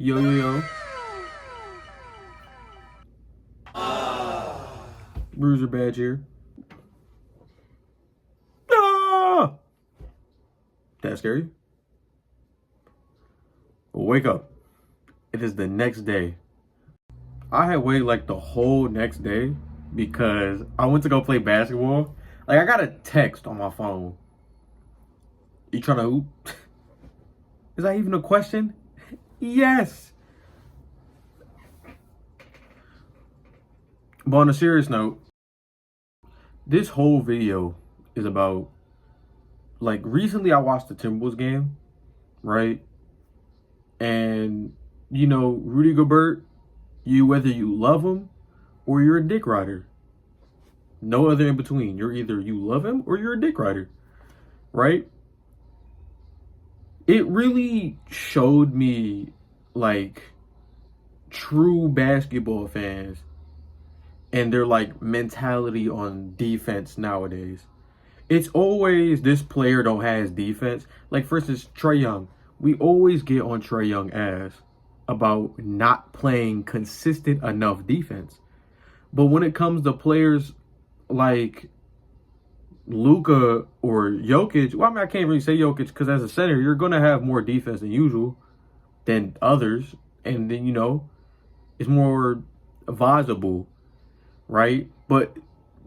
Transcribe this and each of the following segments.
Yo, yo, yo. Bruiser badge here. Ah! That's scary. Wake up. It is the next day. I had waited like the whole next day because I went to go play basketball. Like, I got a text on my phone. You trying to hoop? Is that even a question? Yes. But on a serious note, this whole video is about, like, recently I watched the Timberwolves game, right? And, Rudy Gobert, whether you love him or you're a dick rider. No other in between. You're either you love him or you're a dick rider, right? It really showed me, like, true basketball fans and their, like, mentality on defense nowadays. It's always this player don't have defense. Like, for instance, Trae Young. We always get on Trae Young ass about not playing consistent enough defense. But when it comes to players like Luka or Jokic, well, I mean, I can't really say Jokic because as a center, you're going to have more defense than usual than others. And then, it's more advisable, right? But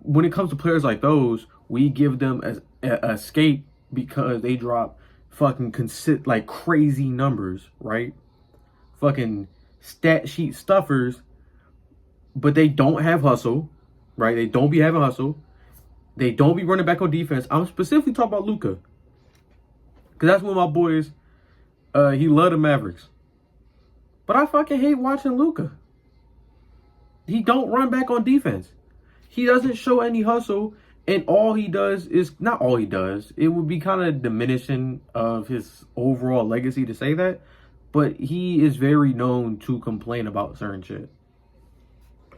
when it comes to players like those, we give them a escape because they drop fucking like crazy numbers, right? Fucking stat sheet stuffers, but they don't have hustle, right? They don't be having hustle. They don't be running back on defense. I'm specifically talking about Luka, because that's one of my boys. He loved the Mavericks, but I fucking hate watching Luka. He don't run back on defense. He doesn't show any hustle, and all he does is not all he does. It would be kind of diminishing of his overall legacy to say that, but he is very known to complain about certain shit.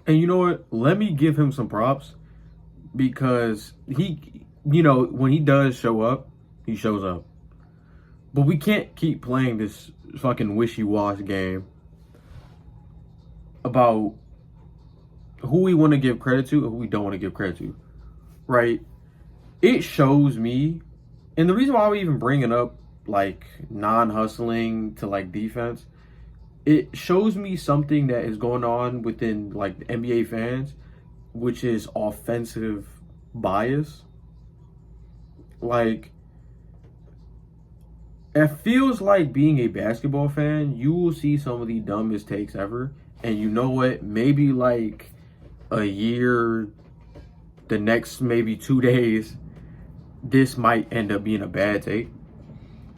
And you know what? Let me give him some props because he, when he does show up, he shows up. But we can't keep playing this fucking wishy-washy game about who we want to give credit to and who we don't want to give credit to, right? It shows me, and the reason why we even bringing up like non-hustling to like defense, it shows me something that is going on within like the NBA fans, which is offensive bias. Like, it feels like being a basketball fan, you will see some of the dumbest takes ever, and you know what? Maybe like a year, the next maybe 2 days, this might end up being a bad take.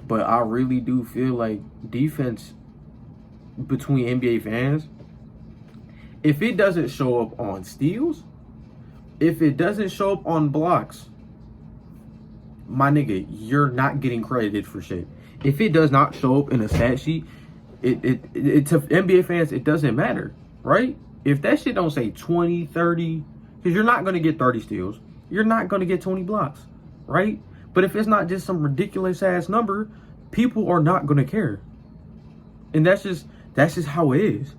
But I really do feel like defense between NBA fans, if it doesn't show up on steals, if it doesn't show up on blocks, my nigga, you're not getting credited for shit. If it does not show up in a stat sheet, it to NBA fans, it doesn't matter, right? If that shit don't say 20, 30, because you're not going to get 30 steals, you're not going to get 20 blocks, right? But if it's not just some ridiculous ass number, people are not going to care. And that's just how it is.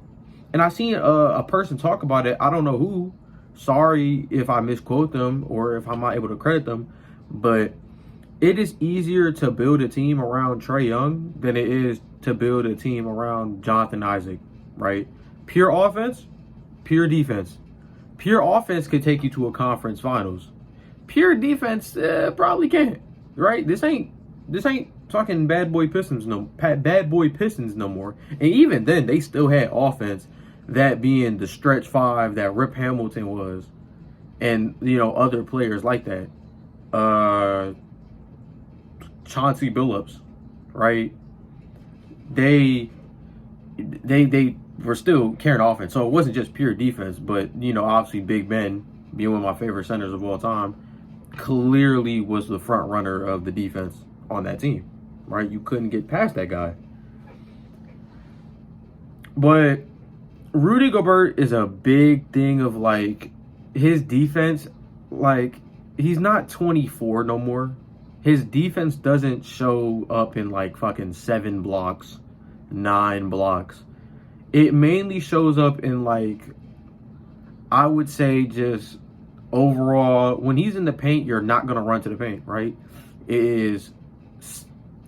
And I seen a person talk about it. I don't know who. Sorry if I misquote them or if I'm not able to credit them. But it is easier to build a team around Trae Young than it is to build a team around Jonathan Isaac, right? Pure offense, pure defense. Pure offense could take you to a conference finals. Pure defense probably can't, right? This ain't talking bad boy Pistons no more. And even then, they still had offense, that being the stretch five that Rip Hamilton was, and other players like that. Chauncey Billups, right? They were still carrying offense, so it wasn't just pure defense. But obviously Big Ben, being one of my favorite centers of all time, clearly was the front runner of the defense on that team, right? You couldn't get past that guy. But Rudy Gobert is a big thing of like his defense. Like, he's not 24 no more. His defense doesn't show up in like fucking 7 blocks, 9 blocks. it mainly shows up in, like, I would say just overall, when he's in the paint, you're not going to run to the paint, right? It is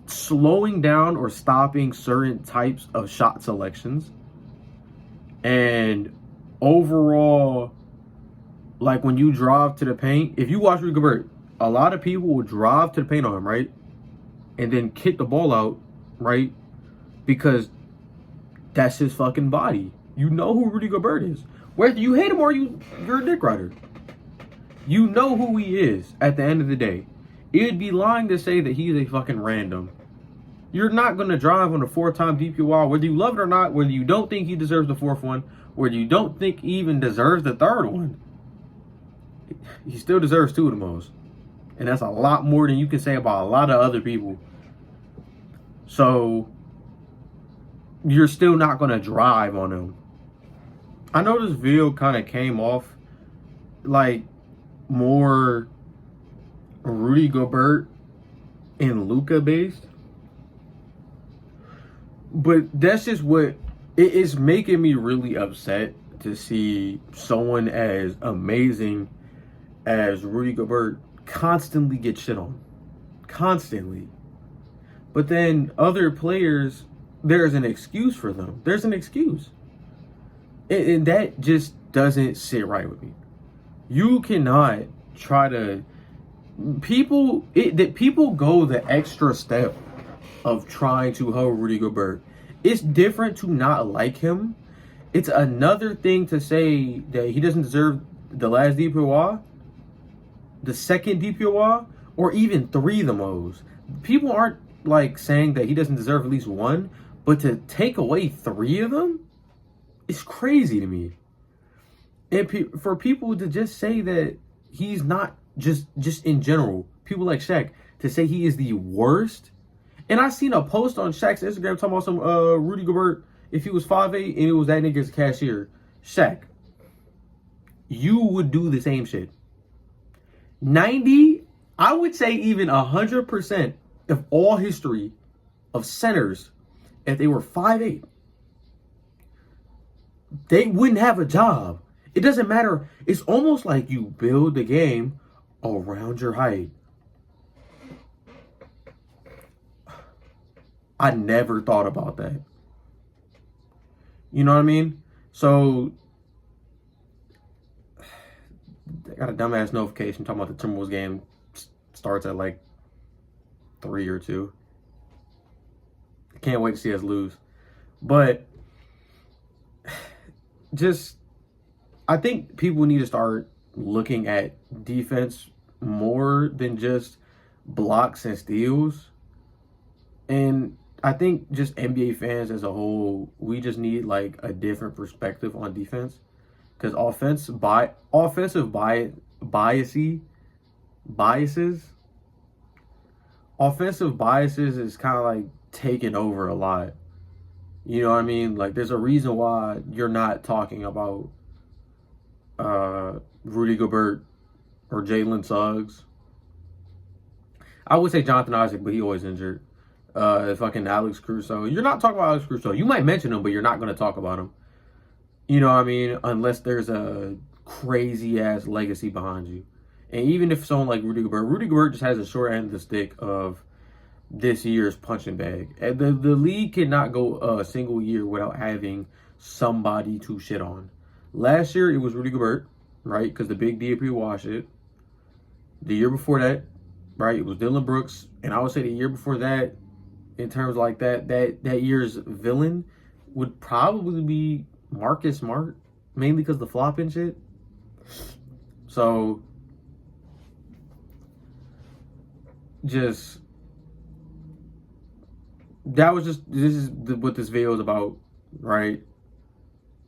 slowing down or stopping certain types of shot selections. And overall, like when you drive to the paint, if you watch Rudy Gobert, a lot of people will drive to the paint on him, right? And then kick the ball out, right? Because that's his fucking body. You know who Rudy Gobert is. Whether you hate him or you're a dick rider. You know who he is at the end of the day. It would be lying to say that he's a fucking random. You're not going to drive on a 4-time DPOY, whether you love it or not, whether you don't think he deserves the 4th one, whether you don't think he even deserves the 3rd one. He still deserves 2 of the most. And that's a lot more than you can say about a lot of other people. So, you're still not going to drive on him. I know this video kind of came off like more Rudy Gobert and Luka based. But that's just what it is making me really upset to see someone as amazing as Rudy Gobert constantly get shit on. Constantly. But then other players, there's an excuse for them. There's an excuse. And that just doesn't sit right with me. You cannot try to... People go the extra step of trying to hold Rudy Gobert. It's different to not like him. It's another thing to say that he doesn't deserve the last DPOY, the 2nd DPOY, or even 3 of the most. People aren't like saying that he doesn't deserve at least 1, but to take away 3 of them, it's crazy to me. And for people to just say that he's not just in general, people like Shaq, to say he is the worst. And I seen a post on Shaq's Instagram talking about some Rudy Gobert, if he was 5'8", and it was that nigga's cashier. Shaq, you would do the same shit. 90, I would say even 100% of all history of centers, if they were 5'8", they wouldn't have a job. It doesn't matter. It's almost like you build the game around your height. I never thought about that. You know what I mean? So, I got a dumbass notification talking about the Timberwolves game starts at like 3 or 2. I can't wait to see us lose. But, just, I think people need to start looking at defense more than just blocks and steals. And I think just NBA fans as a whole, we just need like a different perspective on defense. Because offensive biases is kind of like taking over a lot. You know what I mean? Like, there's a reason why you're not talking about Rudy Gobert or Jalen Suggs. I would say Jonathan Isaac, but he always injured. Fucking Alex Caruso. You're not talking about Alex Caruso. You might mention him, but you're not going to talk about him. You know what I mean? Unless there's a crazy-ass legacy behind you. And even if someone like Rudy Gobert just has a short end of the stick of this year's punching bag. The league cannot go a single year without having somebody to shit on. Last year, it was Rudy Gobert, right? Because the big DP washed it. The year before that, right, it was Dylan Brooks. And I would say the year before that, in terms like that year's villain would probably be Marcus Smart, mainly because the flop and shit. So, this is what this video is about, right?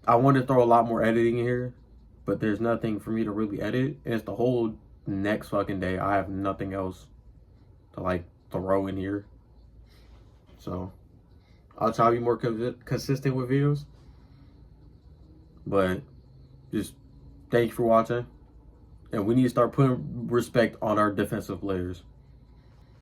I want to throw a lot more editing in here, but there's nothing for me to really edit. And it's the whole next fucking day. I have nothing else to like throw in here. So, I'll try to be more consistent with videos. But, just thank you for watching. And we need to start putting respect on our defensive players.